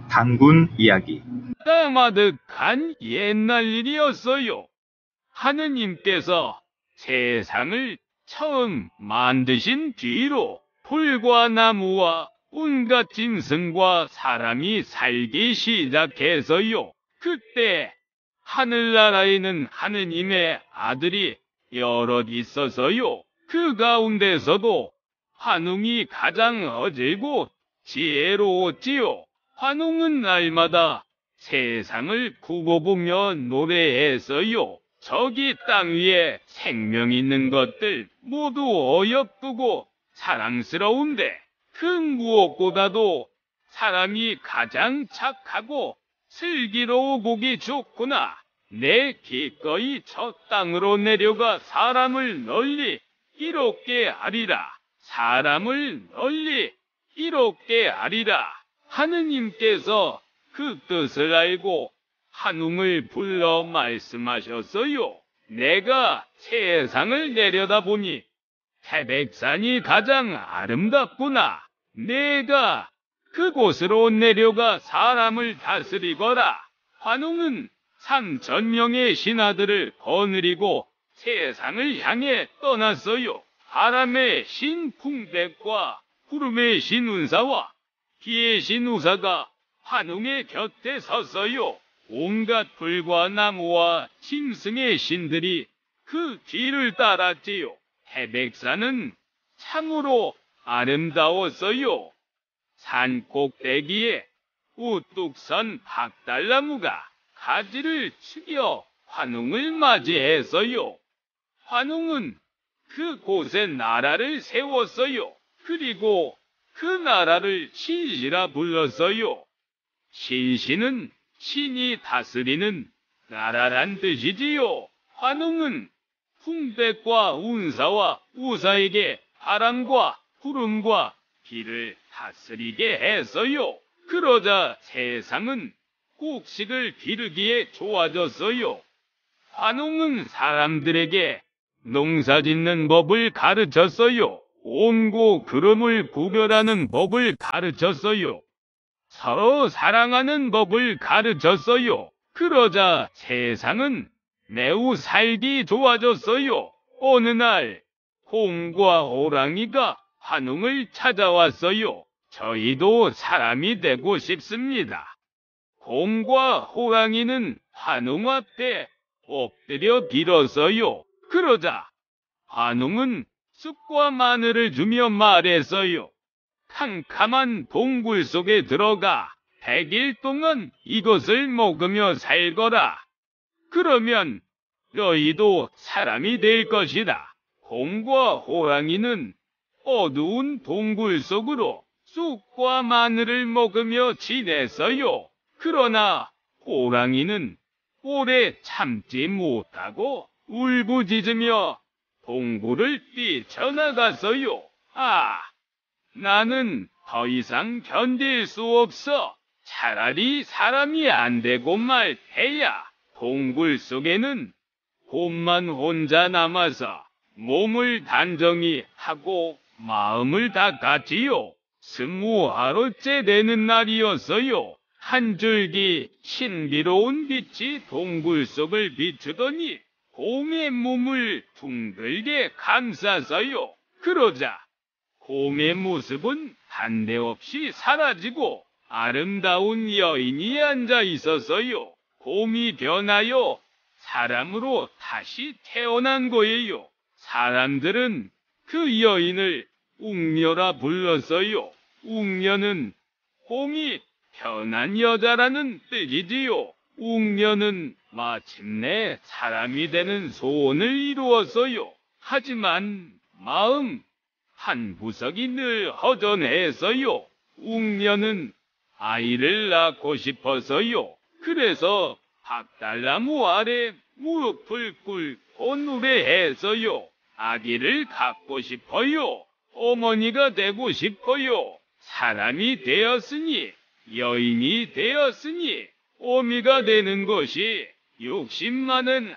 단군 이야기. 까마득한 옛날 일이었어요. 하느님께서 세상을 처음 만드신 뒤로 풀과 나무와 온갖 짐승과 사람이 살기 시작해서요. 그때 하늘나라에는 하느님의 아들이 여럿 있어서요. 그 가운데서도 환웅이 가장 어질고 지혜로웠지요. 환웅은 날마다 세상을 두고 보며 노래했어요. 저기 땅 위에 생명 있는 것들 모두 어여쁘고 사랑스러운데 그 무엇보다도 사람이 가장 착하고 슬기로워 보기 좋구나. 내 기꺼이 저 땅으로 내려가 사람을 널리 이롭게 하리라. 사람을 널리 이롭게 하리라. 하느님께서 그 뜻을 알고 환웅을 불러 말씀하셨어요. 내가 세상을 내려다보니 태백산이 가장 아름답구나. 내가 그곳으로 내려가 사람을 다스리거라. 환웅은 3,000명의 신하들을 거느리고 세상을 향해 떠났어요. 바람의 신 풍백과 구름의 신 운사와 비의 신 우사가 환웅의 곁에 섰어요. 온갖 풀과 나무와 짐승의 신들이 그 뒤를 따랐지요. 태백산은 참으로 아름다웠어요. 산 꼭대기에 우뚝 선 박달나무가 가지를 숙여 환웅을 맞이했어요. 환웅은 그곳에 나라를 세웠어요. 그리고 그 나라를 신시라 불렀어요. 신시는 신이 다스리는 나라란 뜻이지요. 환웅은 풍백과 운사와 우사에게 바람과 구름과 비를 다스리게 했어요. 그러자 세상은 곡식을 기르기에 좋아졌어요. 환웅은 사람들에게 농사짓는 법을 가르쳤어요. 온고 그름을 구별하는 법을 가르쳤어요. 서로 사랑하는 법을 가르쳤어요. 그러자 세상은 매우 살기 좋아졌어요. 어느 날 곰과 호랑이가 환웅을 찾아왔어요. 저희도 사람이 되고 싶습니다. 곰과 호랑이는 환웅 앞에 엎드려 빌었어요. 그러자 환웅은 쑥과 마늘을 주며 말했어요. 캄캄한 동굴 속에 들어가 100일 동안 이것을 먹으며 살거라. 그러면 너희도 사람이 될 것이다. 곰과 호랑이는 어두운 동굴 속으로 쑥과 마늘을 먹으며 지냈어요. 그러나 호랑이는 오래 참지 못하고 울부짖으며 동굴을 뛰쳐나갔어요. 나는 더 이상 견딜 수 없어. 차라리 사람이 안 되고 말해야. 동굴 속에는 곰만 혼자 남아서 몸을 단정히 하고 마음을 닦았지요. 20하루째 되는 날이었어요. 한 줄기 신비로운 빛이 동굴 속을 비추더니 곰의 몸을 둥글게 감쌌어요. 그러자 곰의 모습은 한데없이 사라지고 아름다운 여인이 앉아 있었어요. 곰이 변하여 사람으로 다시 태어난 거예요. 사람들은 그 여인을 웅녀라 불렀어요. 웅녀는 곰이 편한 여자라는 뜻이지요. 웅녀는 마침내 사람이 되는 소원을 이루었어요. 하지만 마음 한 구석이 늘 허전했어요. 웅녀는 아이를 낳고 싶어서요. 그래서 박달나무 아래 무릎을 꿇고 노래했어요. 아기를 갖고 싶어요. 어머니가 되고 싶어요. 사람이 되었으니, 여인이 되었으니, 어미가 되는 것이 욕심만은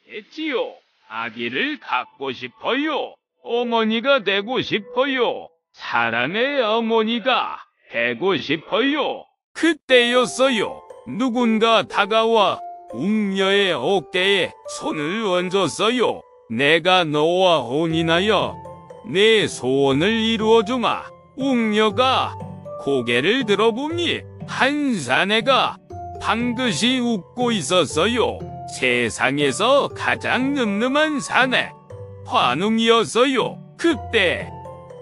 아니겠지요. 아기를 갖고 싶어요. 어머니가 되고 싶어요. 사람의 어머니가 되고 싶어요. 그때였어요. 누군가 다가와 웅녀의 어깨에 손을 얹었어요. 내가 너와 혼인하여 내 소원을 이루어주마. 웅녀가 고개를 들어보니 한 사내가 방긋이 웃고 있었어요. 세상에서 가장 늠름한 사내, 환웅이었어요. 그때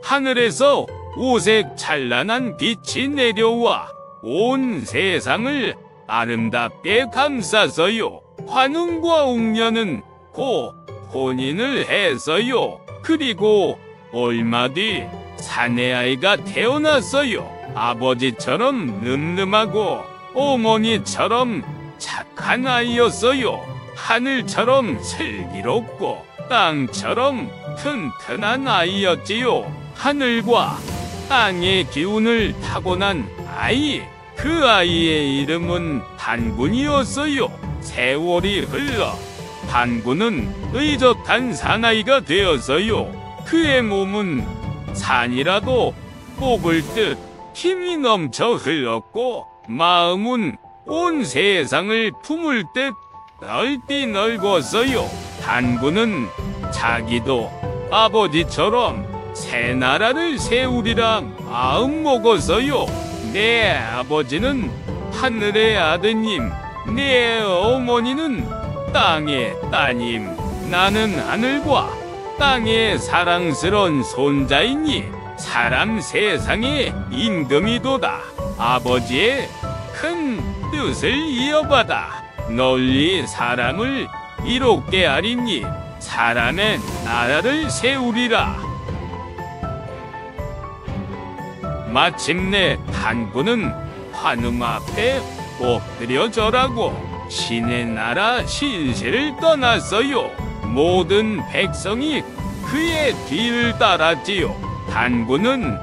하늘에서 오색 찬란한 빛이 내려와 온 세상을 아름답게 감쌌어요. 환웅과 웅녀는 곧 혼인을 했어요. 그리고 얼마 뒤 사내아이가 태어났어요. 아버지처럼 늠름하고 어머니처럼 착한 아이였어요. 하늘처럼 슬기롭고 땅처럼 튼튼한 아이였지요. 하늘과 땅의 기운을 타고난 아이, 그 아이의 이름은 단군이었어요. 세월이 흘러 단군은 의젓한 사나이가 되었어요. 그의 몸은 산이라도 뽑을 듯 힘이 넘쳐 흘렀고 마음은 온 세상을 품을 듯 넓디 넓었어요. 단군은 자기도 아버지처럼 새 나라를 세우리라 마음먹었어요. 내 아버지는 하늘의 아드님, 내 어머니는 땅의 따님, 나는 하늘과 땅의 사랑스러운 손자이니 사람 세상의 임금이도다. 아버지의 큰 뜻을 이어받아 널리 사람을 이롭게 하리니 사람의 나라를 세우리라. 마침내 단군은 환웅 앞에 엎드려 절하고 신의 나라 신세를 떠났어요. 모든 백성이 그의 뒤를 따랐지요. 단군은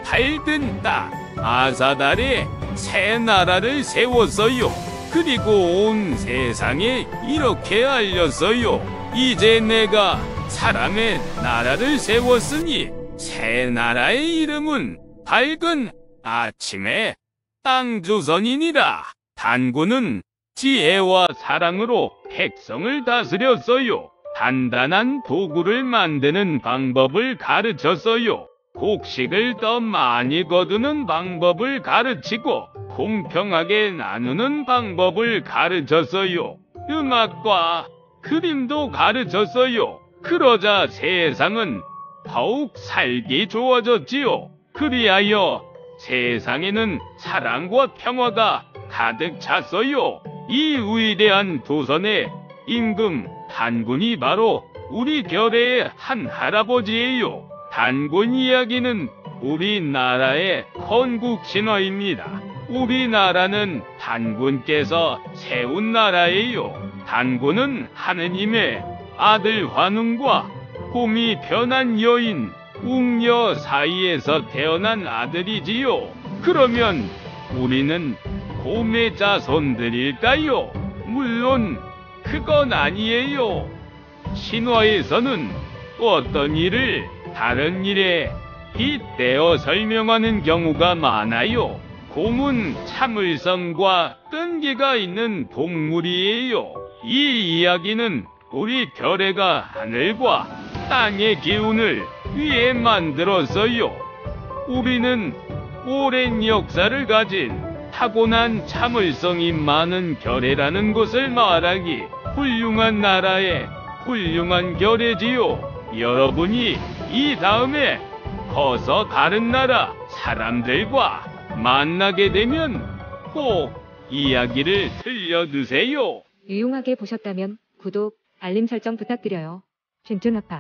밝은 땅 아사달에 새 나라를 세웠어요. 그리고 온 세상에 이렇게 알렸어요. 이제 내가 사람의 나라를 세웠으니 새 나라의 이름은 밝은 아침의 땅조선이니라. 단군은 지혜와 사랑으로 백성을 다스렸어요. 단단한 도구를 만드는 방법을 가르쳤어요. 곡식을 더 많이 거두는 방법을 가르치고 공평하게 나누는 방법을 가르쳤어요. 음악과 그림도 가르쳤어요. 그러자 세상은 더욱 살기 좋아졌지요. 그리하여 세상에는 사랑과 평화가 가득 찼어요. 이 위대한 조선의 임금 단군이 바로 우리 결의의 한 할아버지예요. 단군 이야기는 우리나라의 건국 신화입니다. 우리나라는 단군께서 세운 나라예요. 단군은 하느님의 아들 환웅과 곰이 변한 여인 웅녀 사이에서 태어난 아들이지요. 그러면 우리는 곰의 자손들일까요? 물론 그건 아니에요. 신화에서는 어떤 일을 다른 일에 빗대어 설명하는 경우가 많아요. 곰은 참을성과 끈기가 있는 동물이에요. 이 이야기는 우리 결의가 하늘과 땅의 기운을 위해 만들었어요. 우리는 오랜 역사를 가진 타고난 참을성이 많은 결의라는 것을 말하기 훌륭한 나라의 훌륭한 결의지요. 여러분이 이 다음에 커서 다른 나라 사람들과 만나게 되면 꼭 이야기를 들려주세요. 유용하게 보셨다면 구독, 알림 설정 부탁드려요. 춘춘아빠